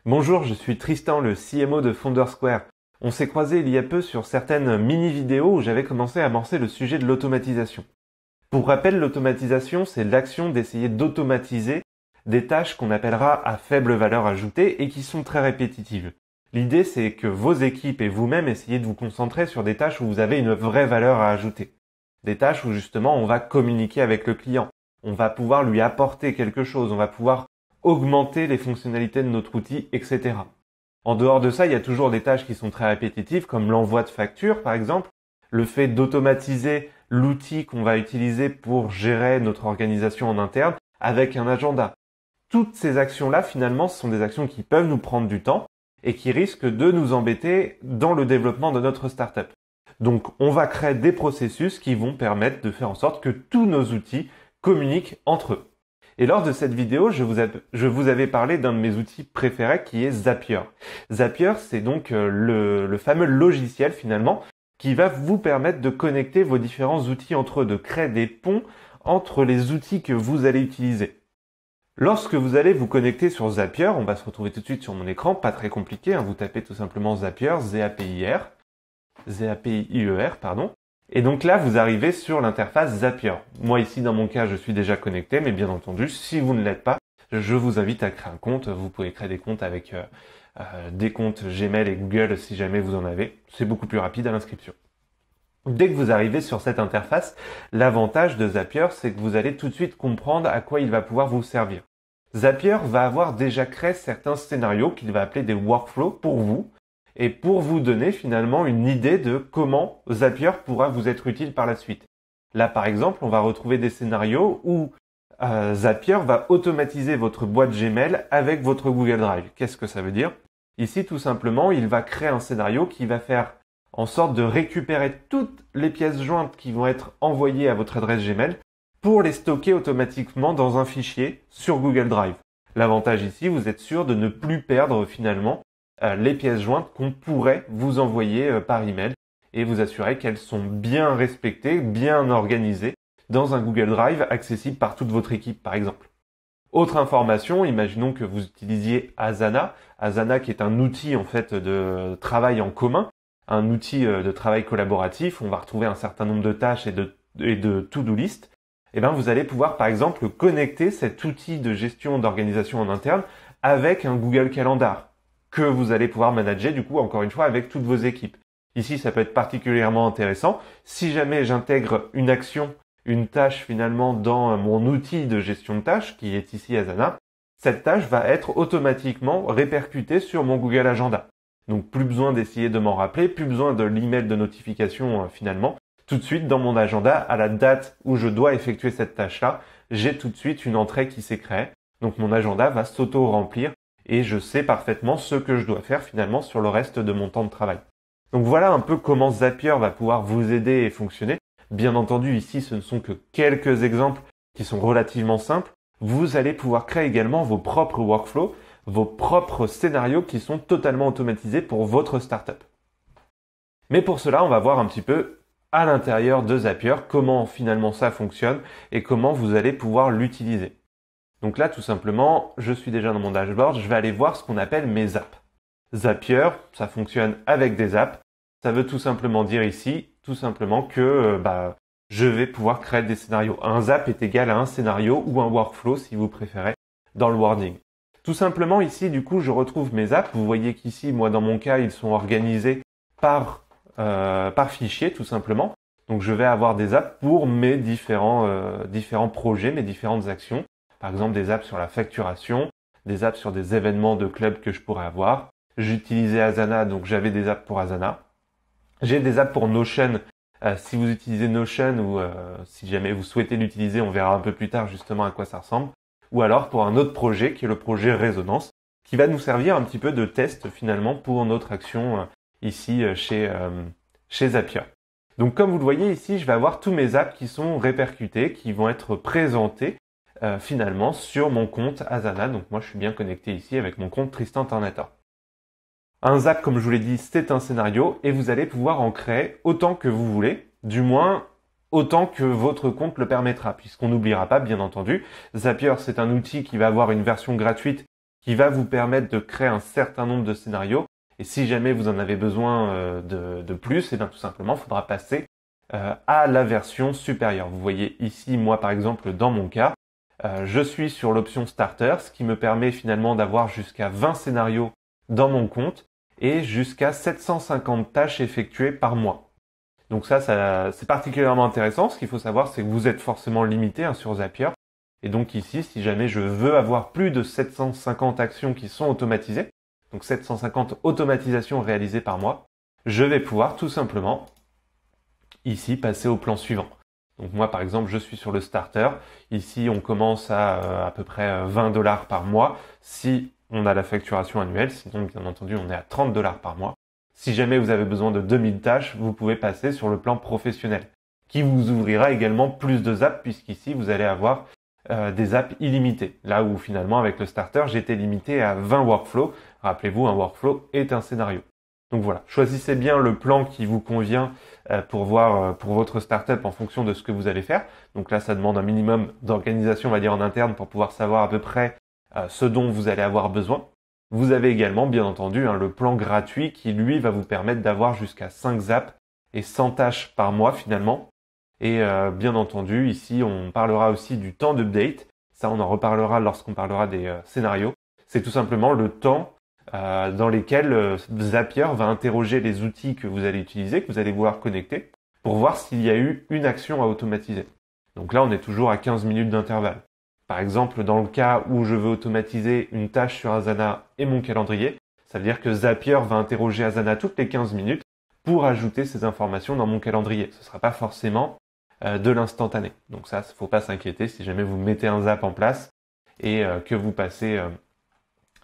Bonjour, je suis Tristan, le CMO de Foundersquare. On s'est croisé il y a peu sur certaines mini-vidéos où j'avais commencé à amorcer le sujet de l'automatisation. Pour rappel, l'automatisation, c'est l'action d'essayer d'automatiser des tâches qu'on appellera à faible valeur ajoutée et qui sont très répétitives. L'idée, c'est que vos équipes et vous-même essayez de vous concentrer sur des tâches où vous avez une vraie valeur à ajouter. Des tâches où justement on va communiquer avec le client. On va pouvoir lui apporter quelque chose, on va pouvoir augmenter les fonctionnalités de notre outil, etc. En dehors de ça, il y a toujours des tâches qui sont très répétitives, comme l'envoi de factures, par exemple, le fait d'automatiser l'outil qu'on va utiliser pour gérer notre organisation en interne avec un agenda. Toutes ces actions-là, finalement, ce sont des actions qui peuvent nous prendre du temps et qui risquent de nous embêter dans le développement de notre startup. Donc, on va créer des processus qui vont permettre de faire en sorte que tous nos outils communiquent entre eux. Et lors de cette vidéo, je vous avais parlé d'un de mes outils préférés qui est Zapier. Zapier, c'est donc le fameux logiciel finalement qui va vous permettre de connecter vos différents outils entre eux, de créer des ponts entre les outils que vous allez utiliser. Lorsque vous allez vous connecter sur Zapier, on va se retrouver tout de suite sur mon écran, pas très compliqué, vous tapez tout simplement Zapier, Z-A-P-I-E-R, pardon. Et donc là, vous arrivez sur l'interface Zapier. Moi ici, dans mon cas, je suis déjà connecté, mais bien entendu, si vous ne l'êtes pas, je vous invite à créer un compte. Vous pouvez créer des comptes avec des comptes Gmail et Google si jamais vous en avez. C'est beaucoup plus rapide à l'inscription. Dès que vous arrivez sur cette interface, l'avantage de Zapier, c'est que vous allez tout de suite comprendre à quoi il va pouvoir vous servir. Zapier va avoir déjà créé certains scénarios qu'il va appeler des workflows pour vous, et pour vous donner finalement une idée de comment Zapier pourra vous être utile par la suite. Là par exemple, on va retrouver des scénarios où Zapier va automatiser votre boîte Gmail avec votre Google Drive. Qu'est-ce que ça veut dire? Ici tout simplement, il va créer un scénario qui va faire en sorte de récupérer toutes les pièces jointes qui vont être envoyées à votre adresse Gmail pour les stocker automatiquement dans un fichier sur Google Drive. L'avantage ici, vous êtes sûr de ne plus perdre finalement les pièces jointes qu'on pourrait vous envoyer par email et vous assurer qu'elles sont bien respectées, bien organisées dans un Google Drive accessible par toute votre équipe par exemple. Autre information, imaginons que vous utilisiez Asana. Asana qui est un outil en fait de travail en commun, un outil de travail collaboratif. On va retrouver un certain nombre de tâches et de to-do list. Et bien vous allez pouvoir par exemple connecter cet outil de gestion d'organisation en interne avec un Google Calendar que vous allez pouvoir manager du coup encore une fois avec toutes vos équipes. Ici ça peut être particulièrement intéressant si jamais j'intègre une action, une tâche finalement dans mon outil de gestion de tâches qui est ici Asana, cette tâche va être automatiquement répercutée sur mon Google Agenda. Donc plus besoin d'essayer de m'en rappeler, plus besoin de l'email de notification finalement. Tout de suite dans mon agenda, à la date où je dois effectuer cette tâche-là, j'ai tout de suite une entrée qui s'est créée. Donc mon agenda va s'auto-remplir et je sais parfaitement ce que je dois faire finalement sur le reste de mon temps de travail. Donc voilà un peu comment Zapier va pouvoir vous aider et fonctionner. Bien entendu, ici, ce ne sont que quelques exemples qui sont relativement simples. Vous allez pouvoir créer également vos propres workflows, vos propres scénarios qui sont totalement automatisés pour votre startup. Mais pour cela, on va voir un petit peu à l'intérieur de Zapier comment finalement ça fonctionne et comment vous allez pouvoir l'utiliser. Donc là, tout simplement, je suis déjà dans mon dashboard, je vais aller voir ce qu'on appelle mes apps. Zapier, ça fonctionne avec des apps. Ça veut tout simplement dire ici, tout simplement que je vais pouvoir créer des scénarios. Un zap est égal à un scénario ou un workflow si vous préférez dans le wording. Tout simplement ici, du coup, je retrouve mes apps. Vous voyez qu'ici, moi dans mon cas, ils sont organisés par fichier tout simplement. Donc je vais avoir des apps pour mes différents projets, mes différentes actions. Par exemple, des apps sur la facturation, des apps sur des événements de club que je pourrais avoir. J'utilisais Asana, donc j'avais des apps pour Asana. J'ai des apps pour Notion. Si vous utilisez Notion ou si jamais vous souhaitez l'utiliser, on verra un peu plus tard justement à quoi ça ressemble. Ou alors pour un autre projet qui est le projet Résonance, qui va nous servir un petit peu de test finalement pour notre action ici chez Zapier. Donc comme vous le voyez ici, je vais avoir tous mes apps qui sont répercutés, qui vont être présentés finalement sur mon compte Asana. Donc moi je suis bien connecté ici avec mon compte Tristan Tornator. Un zap, comme je vous l'ai dit, c'est un scénario et vous allez pouvoir en créer autant que vous voulez, du moins autant que votre compte le permettra, puisqu'on n'oubliera pas, bien entendu, Zapier c'est un outil qui va avoir une version gratuite qui va vous permettre de créer un certain nombre de scénarios. Et si jamais vous en avez besoin de plus, et bien tout simplement, il faudra passer à la version supérieure. Vous voyez ici, moi par exemple, dans mon cas, je suis sur l'option Starter, ce qui me permet finalement d'avoir jusqu'à 20 scénarios dans mon compte et jusqu'à 750 tâches effectuées par mois. Donc ça c'est particulièrement intéressant. Ce qu'il faut savoir, c'est que vous êtes forcément limité sur Zapier. Et donc ici, si jamais je veux avoir plus de 750 actions qui sont automatisées, donc 750 automatisations réalisées par mois, je vais pouvoir tout simplement ici passer au plan suivant. Donc moi par exemple je suis sur le starter, ici on commence à peu près 20 $ par mois si on a la facturation annuelle, sinon bien entendu on est à 30 $ par mois. Si jamais vous avez besoin de 2000 tâches, vous pouvez passer sur le plan professionnel, qui vous ouvrira également plus de apps puisqu'ici vous allez avoir des apps illimitées. Là où finalement avec le starter j'étais limité à 20 workflows. Rappelez-vous, un workflow est un scénario. Donc voilà, choisissez bien le plan qui vous convient pour votre startup en fonction de ce que vous allez faire. Donc là, ça demande un minimum d'organisation, on va dire en interne, pour pouvoir savoir à peu près ce dont vous allez avoir besoin. Vous avez également, bien entendu, le plan gratuit qui, lui, va vous permettre d'avoir jusqu'à 5 apps et 100 tâches par mois finalement. Et bien entendu, ici, on parlera aussi du temps d'update. Ça, on en reparlera lorsqu'on parlera des scénarios. C'est tout simplement le temps dans lesquels Zapier va interroger les outils que vous allez utiliser, que vous allez vouloir connecter, pour voir s'il y a eu une action à automatiser. Donc là, on est toujours à 15 minutes d'intervalle. Par exemple, dans le cas où je veux automatiser une tâche sur Asana et mon calendrier, ça veut dire que Zapier va interroger Asana toutes les 15 minutes pour ajouter ces informations dans mon calendrier. Ce ne sera pas forcément de l'instantané. Donc ça, il ne faut pas s'inquiéter si jamais vous mettez un Zap en place et que vous passez...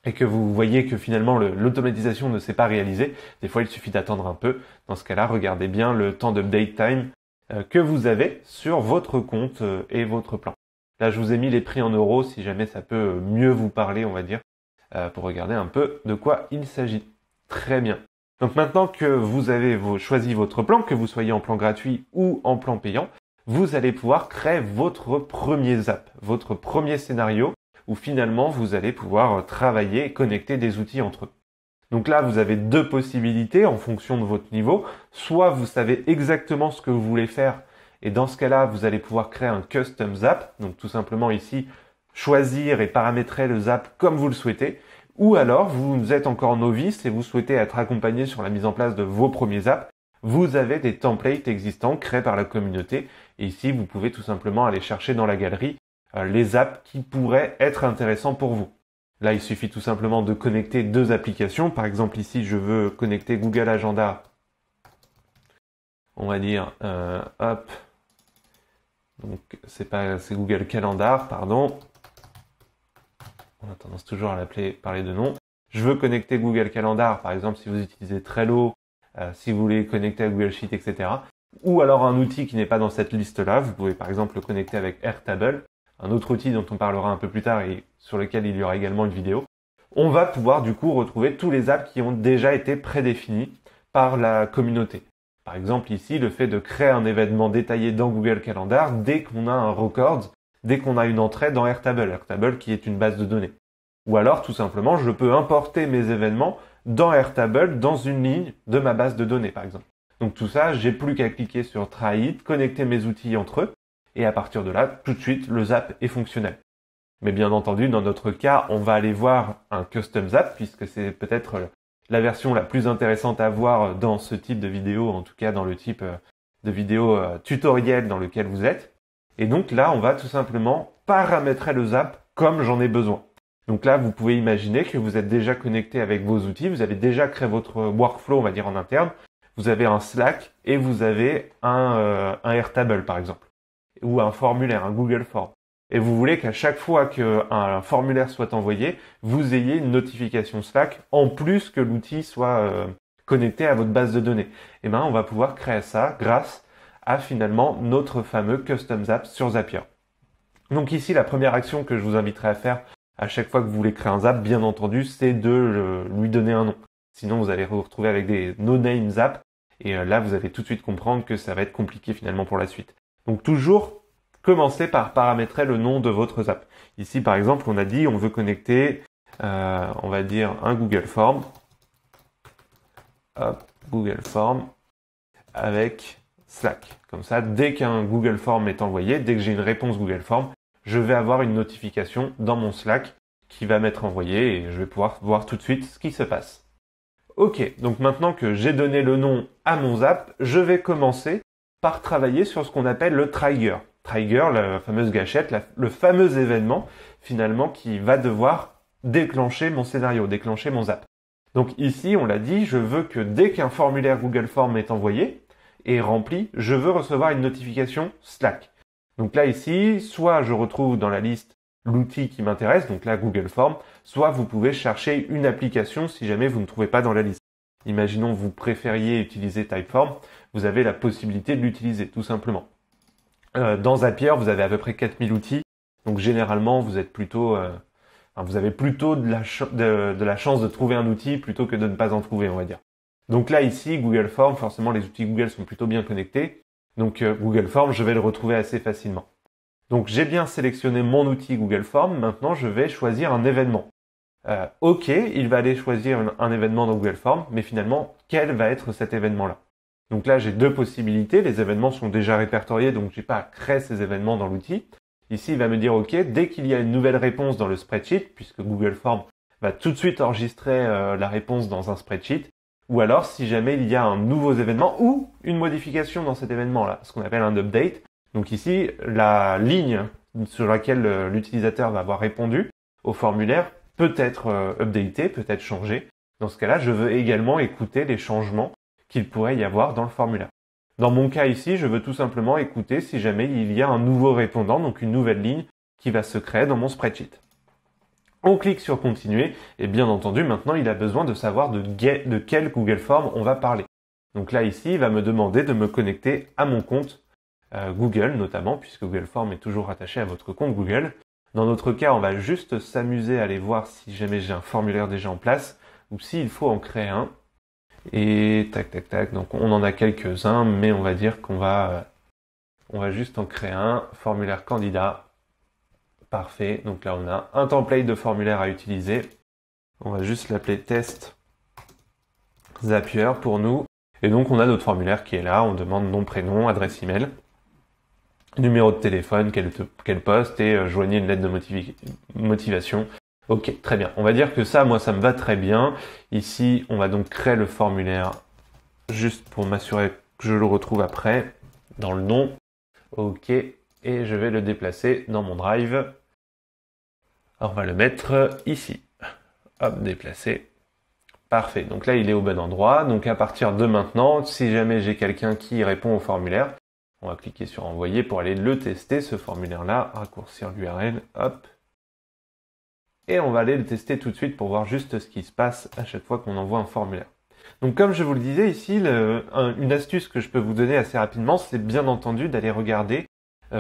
et que vous voyez que finalement l'automatisation ne s'est pas réalisée, des fois il suffit d'attendre un peu. Dans ce cas-là, regardez bien le temps d'update time que vous avez sur votre compte et votre plan. Là, je vous ai mis les prix en euros si jamais ça peut mieux vous parler, on va dire, pour regarder un peu de quoi il s'agit. Très bien. Donc maintenant que vous avez choisi votre plan, que vous soyez en plan gratuit ou en plan payant, vous allez pouvoir créer votre premier Zap, votre premier scénario, où finalement vous allez pouvoir travailler et connecter des outils entre eux. Donc là, vous avez deux possibilités en fonction de votre niveau. Soit vous savez exactement ce que vous voulez faire et dans ce cas-là, vous allez pouvoir créer un custom Zap. Donc tout simplement ici, choisir et paramétrer le Zap comme vous le souhaitez. Ou alors, vous êtes encore novice et vous souhaitez être accompagné sur la mise en place de vos premiers Zaps. Vous avez des templates existants créés par la communauté. Et ici, vous pouvez tout simplement aller chercher dans la galerie les apps qui pourraient être intéressants pour vous. Là, il suffit tout simplement de connecter deux applications. Par exemple, ici, je veux connecter Google Agenda. On va dire, hop. Donc, c'est Google Calendar, pardon. On a tendance toujours à parler de nom. Je veux connecter Google Calendar, par exemple, si vous utilisez Trello, si vous voulez connecter à Google Sheet, etc. Ou alors un outil qui n'est pas dans cette liste-là. Vous pouvez, par exemple, le connecter avec Airtable, un autre outil dont on parlera un peu plus tard et sur lequel il y aura également une vidéo. On va pouvoir du coup retrouver tous les apps qui ont déjà été prédéfinis par la communauté. Par exemple ici, le fait de créer un événement détaillé dans Google Calendar dès qu'on a un record, dès qu'on a une entrée dans Airtable, Airtable qui est une base de données. Ou alors tout simplement, je peux importer mes événements dans Airtable, dans une ligne de ma base de données par exemple. Donc tout ça, j'ai plus qu'à cliquer sur Try It, connecter mes outils entre eux, et à partir de là, tout de suite, le Zap est fonctionnel. Mais bien entendu, dans notre cas, on va aller voir un custom Zap, puisque c'est peut-être la version la plus intéressante à voir dans ce type de vidéo, en tout cas dans le type de vidéo tutoriel dans lequel vous êtes. Et donc là, on va tout simplement paramétrer le Zap comme j'en ai besoin. Donc là, vous pouvez imaginer que vous êtes déjà connecté avec vos outils, vous avez déjà créé votre workflow, on va dire en interne, vous avez un Slack et vous avez un Airtable par exemple, ou un formulaire, un Google Form. Et vous voulez qu'à chaque fois qu'un formulaire soit envoyé, vous ayez une notification Slack en plus que l'outil soit connecté à votre base de données. Et bien, on va pouvoir créer ça grâce à finalement notre fameux Custom Zap sur Zapier. Donc ici, la première action que je vous inviterai à faire à chaque fois que vous voulez créer un Zap, bien entendu, c'est de lui donner un nom. Sinon, vous allez vous retrouver avec des no-name Zap. Et là, vous allez tout de suite comprendre que ça va être compliqué finalement pour la suite. Donc toujours, commencez par paramétrer le nom de votre Zap. Ici, par exemple, on a dit on veut connecter on va dire un Google Form. Hop, Google Form avec Slack. Comme ça, dès qu'un Google Form est envoyé, dès que j'ai une réponse Google Form, je vais avoir une notification dans mon Slack qui va m'être envoyée et je vais pouvoir voir tout de suite ce qui se passe. Ok, donc maintenant que j'ai donné le nom à mon Zap, je vais commencer par travailler sur ce qu'on appelle le trigger. Trigger, la fameuse gâchette, le fameux événement finalement qui va devoir déclencher mon scénario, déclencher mon Zap. Donc ici, on l'a dit, je veux que dès qu'un formulaire Google Form est envoyé et rempli, je veux recevoir une notification Slack. Donc là ici, soit je retrouve dans la liste l'outil qui m'intéresse, donc là Google Form, soit vous pouvez chercher une application si jamais vous ne trouvez pas dans la liste. Imaginons que vous préfériez utiliser Typeform, vous avez la possibilité de l'utiliser tout simplement. Dans Zapier, vous avez à peu près 4000 outils, donc généralement vous êtes plutôt, vous avez plutôt de la chance de trouver un outil plutôt que de ne pas en trouver, on va dire. Donc là ici, Google Form, forcément les outils Google sont plutôt bien connectés, donc Google Form, je vais le retrouver assez facilement. Donc j'ai bien sélectionné mon outil Google Form, maintenant je vais choisir un événement. Ok, il va aller choisir un événement dans Google Form, mais finalement, quel va être cet événement-là? Donc là, j'ai deux possibilités. Les événements sont déjà répertoriés, donc j'ai pas à créer ces événements dans l'outil. Ici, il va me dire, ok, dès qu'il y a une nouvelle réponse dans le spreadsheet, puisque Google Form va tout de suite enregistrer la réponse dans un spreadsheet, ou alors si jamais il y a un nouveau événement ou une modification dans cet événement-là, ce qu'on appelle un update. Donc ici, la ligne sur laquelle l'utilisateur va avoir répondu au formulaire peut être updatée, peut être changée. Dans ce cas-là, je veux également écouter les changements qu'il pourrait y avoir dans le formulaire. Dans mon cas ici, je veux tout simplement écouter si jamais il y a un nouveau répondant, donc une nouvelle ligne qui va se créer dans mon spreadsheet. On clique sur continuer et bien entendu, maintenant il a besoin de savoir de quel Google Form on va parler. Donc là ici, il va me demander de me connecter à mon compte Google notamment, puisque Google Form est toujours attaché à votre compte Google. Dans notre cas, on va juste s'amuser à aller voir si jamais j'ai un formulaire déjà en place ou s'il faut en créer un. Et tac tac tac, donc on en a quelques-uns, mais on va dire qu'on va juste en créer un, formulaire candidat. Parfait, donc là on a un template de formulaire à utiliser. On va juste l'appeler test Zapier pour nous. Et donc on a notre formulaire qui est là, on demande nom, prénom, adresse email, numéro de téléphone, quel poste et joignez une lettre de motivation. Ok, très bien. On va dire que ça, moi, ça me va très bien. Ici, on va donc créer le formulaire juste pour m'assurer que je le retrouve après dans le nom. Ok, et je vais le déplacer dans mon drive. Alors, on va le mettre ici. Hop, déplacer. Parfait. Donc là, il est au bon endroit. Donc à partir de maintenant, si jamais j'ai quelqu'un qui répond au formulaire, on va cliquer sur envoyer pour aller le tester, ce formulaire-là, raccourcir l'URL, hop. Et on va aller le tester tout de suite pour voir juste ce qui se passe à chaque fois qu'on envoie un formulaire. Donc comme je vous le disais ici, une astuce que je peux vous donner assez rapidement, c'est bien entendu d'aller regarder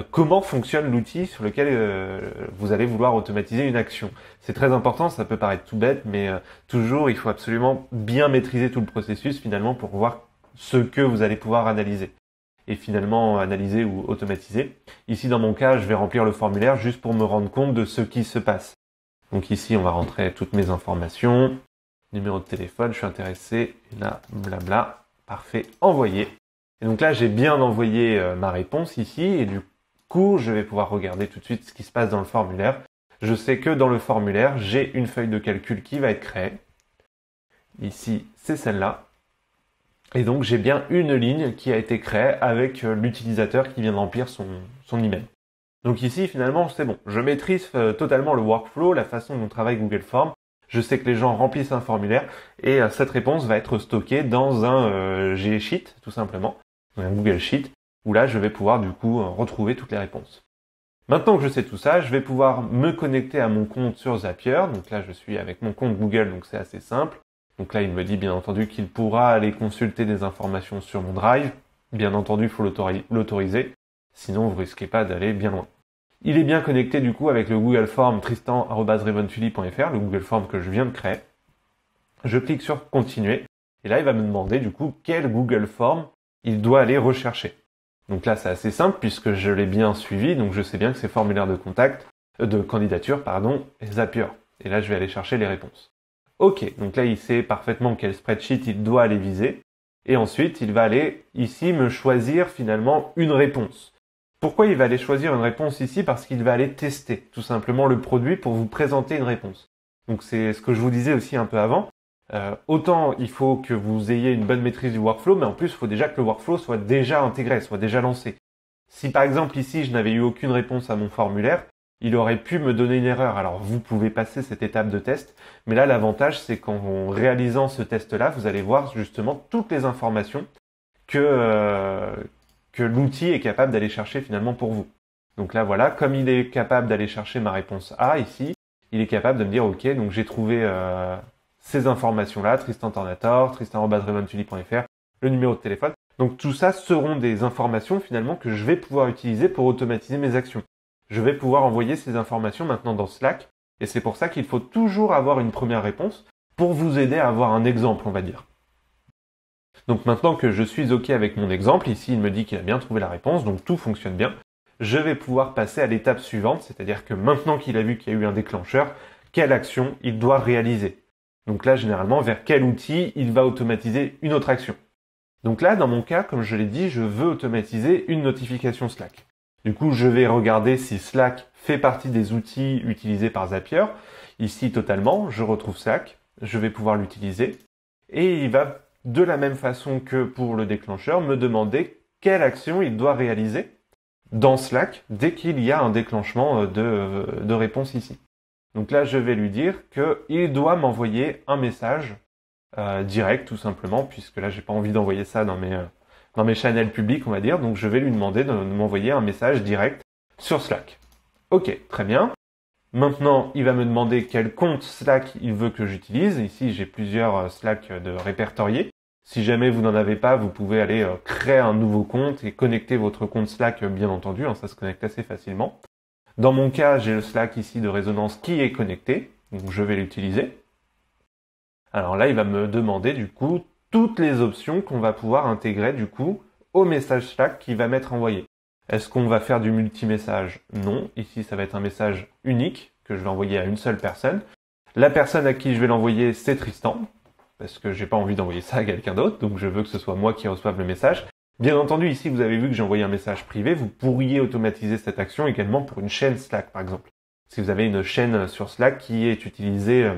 comment fonctionne l'outil sur lequel vous allez vouloir automatiser une action. C'est très important, ça peut paraître tout bête, mais toujours il faut absolument bien maîtriser tout le processus finalement pour voir ce que vous allez pouvoir analyser. Et finalement analyser ou automatiser. Ici dans mon cas, je vais remplir le formulaire juste pour me rendre compte de ce qui se passe. Donc ici, on va rentrer toutes mes informations, numéro de téléphone, je suis intéressé, et là, blabla, parfait, envoyé. Et donc là, j'ai bien envoyé ma réponse ici, et du coup, je vais pouvoir regarder tout de suite ce qui se passe dans le formulaire. Je sais que dans le formulaire, j'ai une feuille de calcul qui va être créée. Ici, c'est celle-là. Et donc, j'ai bien une ligne qui a été créée avec l'utilisateur qui vient de remplir son email. Donc ici, finalement, c'est bon. Je maîtrise totalement le workflow, la façon dont travaille Google Form. Je sais que les gens remplissent un formulaire et cette réponse va être stockée dans un G-Sheet, tout simplement, un Google Sheet, où là, je vais pouvoir du coup retrouver toutes les réponses. Maintenant que je sais tout ça, je vais pouvoir me connecter à mon compte sur Zapier. Donc là, je suis avec mon compte Google, donc c'est assez simple. Donc là, il me dit bien entendu qu'il pourra aller consulter des informations sur mon Drive. Bien entendu, il faut l'autoriser, sinon vous risquez pas d'aller bien loin. Il est bien connecté du coup avec le Google Form tristan@ribbontuly.fr, le Google Form que je viens de créer. Je clique sur continuer et là il va me demander du coup quel Google Form il doit aller rechercher. Donc là c'est assez simple puisque je l'ai bien suivi, donc je sais bien que c'est formulaire de candidature, Zapier. Et là, je vais aller chercher les réponses. Ok, donc là, il sait parfaitement quel spreadsheet il doit aller viser. Et ensuite, il va aller ici me choisir finalement une réponse. Pourquoi il va aller choisir une réponse ici? Parce qu'il va aller tester tout simplement le produit pour vous présenter une réponse. Donc c'est ce que je vous disais aussi un peu avant. Autant il faut que vous ayez une bonne maîtrise du workflow, mais en plus il faut déjà que le workflow soit déjà intégré, soit déjà lancé. Si par exemple ici je n'avais eu aucune réponse à mon formulaire, il aurait pu me donner une erreur. Alors vous pouvez passer cette étape de test, mais là l'avantage c'est qu'en réalisant ce test-là, vous allez voir justement toutes les informations que l'outil est capable d'aller chercher finalement pour vous. Donc là voilà, comme il est capable d'aller chercher ma réponse A ici, il est capable de me dire ok, donc j'ai trouvé ces informations-là, Tristan Tornator, tristan@revontuli.fr, le numéro de téléphone. Donc tout ça seront des informations finalement que je vais pouvoir utiliser pour automatiser mes actions. Je vais pouvoir envoyer ces informations maintenant dans Slack, et c'est pour ça qu'il faut toujours avoir une première réponse pour vous aider à avoir un exemple, on va dire. Donc maintenant que je suis OK avec mon exemple, ici il me dit qu'il a bien trouvé la réponse, donc tout fonctionne bien, je vais pouvoir passer à l'étape suivante, c'est-à-dire que maintenant qu'il a vu qu'il y a eu un déclencheur, quelle action il doit réaliser. Donc là, généralement, vers quel outil il va automatiser une autre action. Donc là, dans mon cas, comme je l'ai dit, je veux automatiser une notification Slack. Du coup, je vais regarder si Slack fait partie des outils utilisés par Zapier. Ici, totalement, je retrouve Slack, je vais pouvoir l'utiliser. Et il va, de la même façon que pour le déclencheur, me demander quelle action il doit réaliser dans Slack dès qu'il y a un déclenchement de réponse ici. Donc là, je vais lui dire qu'il doit m'envoyer un message direct, tout simplement, puisque là, j'ai pas envie d'envoyer ça dans mes channels publics, on va dire. Donc, je vais lui demander de m'envoyer un message direct sur Slack. Ok, très bien. Maintenant, il va me demander quel compte Slack il veut que j'utilise. Ici, j'ai plusieurs Slack de répertoriés. Si jamais vous n'en avez pas, vous pouvez aller créer un nouveau compte et connecter votre compte Slack, bien entendu. Ça se connecte assez facilement. Dans mon cas, j'ai le Slack ici de résonance qui est connecté, donc je vais l'utiliser. Alors là, il va me demander du coup toutes les options qu'on va pouvoir intégrer du coup au message Slack qu'il va m'être envoyé. Est-ce qu'on va faire du multi-message? Non. Ici, ça va être un message unique que je vais envoyer à une seule personne. La personne à qui je vais l'envoyer, c'est Tristan, parce que j'ai pas envie d'envoyer ça à quelqu'un d'autre, donc je veux que ce soit moi qui reçoive le message. Bien entendu, ici, vous avez vu que j'ai envoyé un message privé. Vous pourriez automatiser cette action également pour une chaîne Slack, par exemple. Si vous avez une chaîne sur Slack qui est utilisée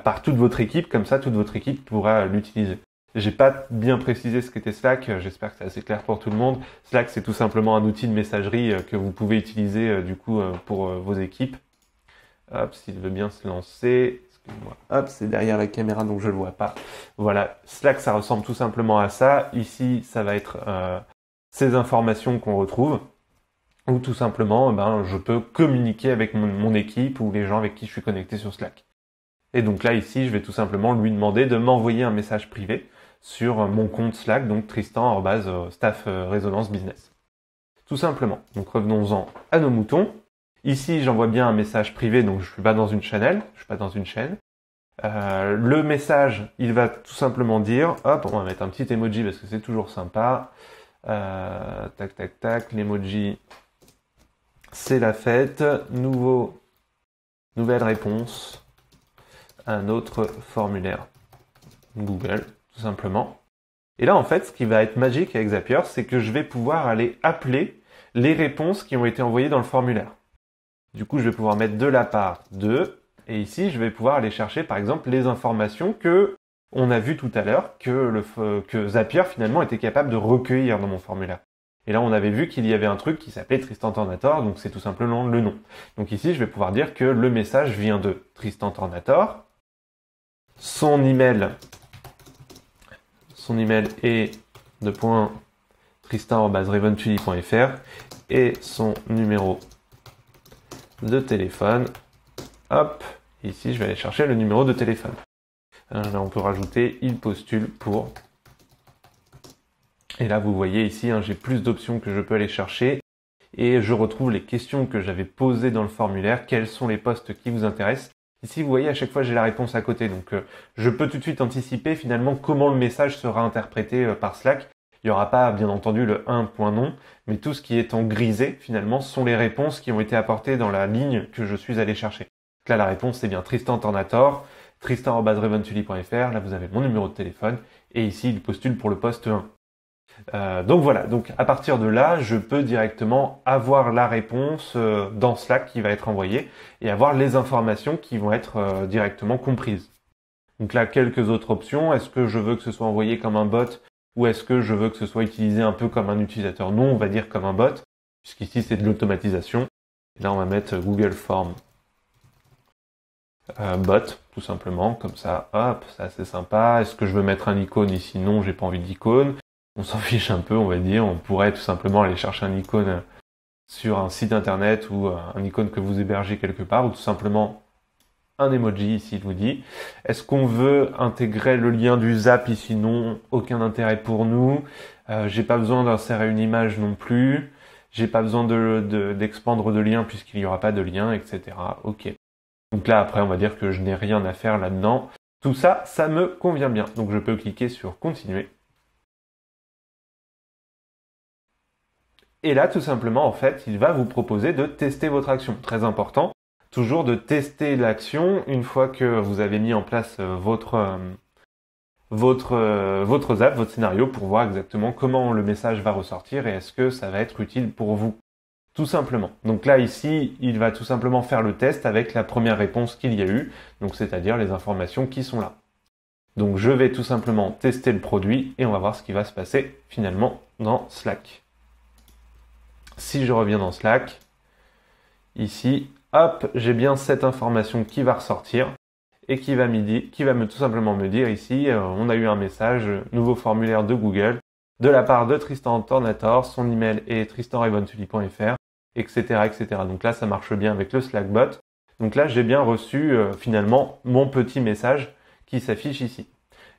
par toute votre équipe, comme ça, toute votre équipe pourra l'utiliser. J'ai pas bien précisé ce qu'était Slack. J'espère que c'est assez clair pour tout le monde. Slack, c'est tout simplement un outil de messagerie que vous pouvez utiliser du coup pour vos équipes. Hop, s'il veut bien se lancer. Excusez-moi. Hop, c'est derrière la caméra donc je le vois pas. Voilà, Slack ça ressemble tout simplement à ça. Ici, ça va être ces informations qu'on retrouve. Ou tout simplement, je peux communiquer avec mon équipe ou les gens avec qui je suis connecté sur Slack. Et donc là, ici, je vais tout simplement lui demander de m'envoyer un message privé sur mon compte Slack, donc Tristan@staff Résonance Business. Tout simplement. Donc revenons-en à nos moutons. Ici, j'envoie bien un message privé, donc je suis pas dans une chaîne. Le message, il va tout simplement dire, hop, on va mettre un petit emoji parce que c'est toujours sympa. Tac, tac, tac, l'emoji, c'est la fête. Nouvelle réponse à un autre formulaire Google, tout simplement. Et là, en fait, ce qui va être magique avec Zapier, c'est que je vais pouvoir aller appeler les réponses qui ont été envoyées dans le formulaire. Du coup, je vais pouvoir mettre de la part de, et ici, je vais pouvoir aller chercher, par exemple, les informations que on a vu tout à l'heure que Zapier, finalement, était capable de recueillir dans mon formulaire. Et là, on avait vu qu'il y avait un truc qui s'appelait Tristan Tornator, donc c'est tout simplement le nom. Donc ici, je vais pouvoir dire que le message vient de Tristan Tornator. Son email est tristan@revontuli.fr et son numéro de téléphone. Hop, ici je vais aller chercher le numéro de téléphone. Là on peut rajouter il postule pour. Et là vous voyez ici, j'ai plus d'options que je peux aller chercher et je retrouve les questions que j'avais posées dans le formulaire. Quels sont les postes qui vous intéressent? Ici vous voyez à chaque fois j'ai la réponse à côté, donc je peux tout de suite anticiper finalement comment le message sera interprété par Slack. Il n'y aura pas bien entendu le 1.nom, mais tout ce qui est en grisé finalement sont les réponses qui ont été apportées dans la ligne que je suis allé chercher. Donc là, la réponse, c'est bien Tristan Tornator, tristan@revontuli.fr. Là, vous avez mon numéro de téléphone. Et ici, il postule pour le poste 1. Donc voilà, donc à partir de là, je peux directement avoir la réponse dans Slack qui va être envoyée et avoir les informations qui vont être directement comprises. Donc là, quelques autres options. Est-ce que je veux que ce soit envoyé comme un bot ou est-ce que je veux que ce soit utilisé un peu comme un utilisateur? Non, on va dire comme un bot, puisqu'ici c'est de l'automatisation. Et là, on va mettre Google Form bot, tout simplement, comme ça, hop, c'est assez sympa. Est-ce que je veux mettre un icône ici? Non, j'ai pas envie d'icône. On s'en fiche un peu, on va dire. On pourrait tout simplement aller chercher un icône sur un site internet ou un icône que vous hébergez quelque part, ou tout simplement un emoji ici, il vous dit. Est-ce qu'on veut intégrer le lien du Zap ici? Non, aucun intérêt pour nous. J'ai pas besoin d'insérer une image non plus. J'ai pas besoin d'expandre de lien puisqu'il n'y aura pas de lien, etc. Ok. Donc là, après, on va dire que je n'ai rien à faire là-dedans. Tout ça, ça me convient bien. Donc je peux cliquer sur continuer. Et là, tout simplement, en fait, il va vous proposer de tester votre action. Très important, toujours de tester l'action une fois que vous avez mis en place votre Zap, votre scénario, pour voir exactement comment le message va ressortir et est-ce que ça va être utile pour vous. Tout simplement. Donc là, ici, il va tout simplement faire le test avec la première réponse qu'il y a eu, donc c'est-à-dire les informations qui sont là. Donc je vais tout simplement tester le produit et on va voir ce qui va se passer finalement dans Slack. Si je reviens dans Slack, ici, hop, j'ai bien cette information qui va ressortir et qui va tout simplement me dire ici, on a eu un message, nouveau formulaire de Google, de la part de Tristan Tornator, son email est tristan@revontuli.fr, etc., etc. Donc là, ça marche bien avec le Slackbot. Donc là, j'ai bien reçu finalement mon petit message qui s'affiche ici.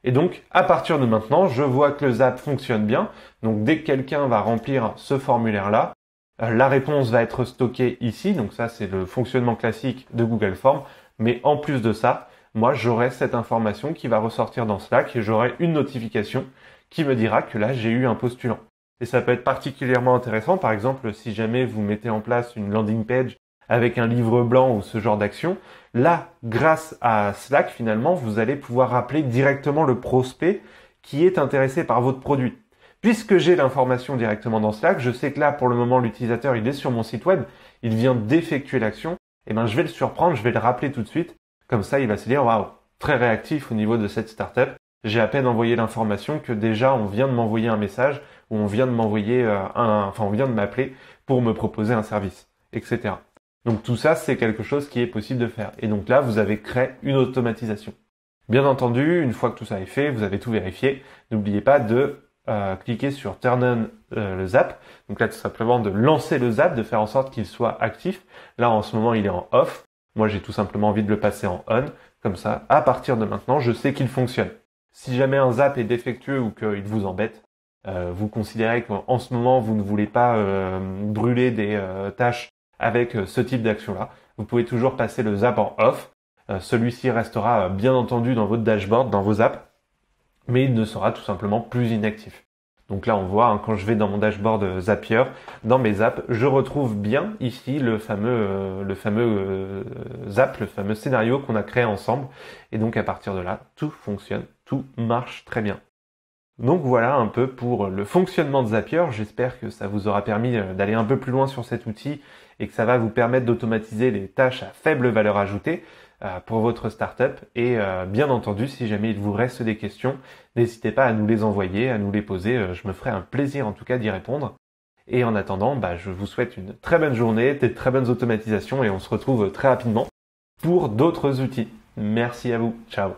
Et donc, à partir de maintenant, je vois que le Zap fonctionne bien. Donc, dès que quelqu'un va remplir ce formulaire-là, la réponse va être stockée ici. Donc ça, c'est le fonctionnement classique de Google Forms. Mais en plus de ça, moi, j'aurai cette information qui va ressortir dans Slack et j'aurai une notification qui me dira que là, j'ai eu un postulant. Et ça peut être particulièrement intéressant, par exemple, si jamais vous mettez en place une landing page avec un livre blanc ou ce genre d'action, là, grâce à Slack, finalement, vous allez pouvoir rappeler directement le prospect qui est intéressé par votre produit. Puisque j'ai l'information directement dans Slack, je sais que là, pour le moment, l'utilisateur, il est sur mon site web, il vient d'effectuer l'action, et ben, je vais le surprendre, je vais le rappeler tout de suite. Comme ça, il va se dire, waouh, très réactif au niveau de cette startup. J'ai à peine envoyé l'information que déjà on vient de m'envoyer un message ou on vient de m'envoyer on vient de m'appeler pour me proposer un service, etc. Donc tout ça, c'est quelque chose qui est possible de faire. Et donc là, vous avez créé une automatisation. Bien entendu, une fois que tout ça est fait, vous avez tout vérifié. N'oubliez pas de cliquer sur Turn on le Zap. Donc là, tout simplement de lancer le Zap, de faire en sorte qu'il soit actif. Là, en ce moment, il est en off. Moi, j'ai tout simplement envie de le passer en on. Comme ça, à partir de maintenant, je sais qu'il fonctionne. Si jamais un Zap est défectueux ou qu'il vous embête, vous considérez qu'en ce moment, vous ne voulez pas brûler des tâches avec ce type d'action-là, vous pouvez toujours passer le Zap en off. Celui-ci restera bien entendu dans votre dashboard, dans vos apps, mais il ne sera tout simplement plus inactif. Donc là, on voit, quand je vais dans mon dashboard Zapier, dans mes apps, je retrouve bien ici le fameux Zap, le fameux scénario qu'on a créé ensemble. Et donc à partir de là, tout fonctionne, tout marche très bien. Donc voilà un peu pour le fonctionnement de Zapier. J'espère que ça vous aura permis d'aller un peu plus loin sur cet outil et que ça va vous permettre d'automatiser les tâches à faible valeur ajoutée pour votre startup. Et bien entendu, si jamais il vous reste des questions, n'hésitez pas à nous les envoyer, à nous les poser. Je me ferai un plaisir en tout cas d'y répondre. Et en attendant, je vous souhaite une très bonne journée, des très bonnes automatisations et on se retrouve très rapidement pour d'autres outils. Merci à vous. Ciao.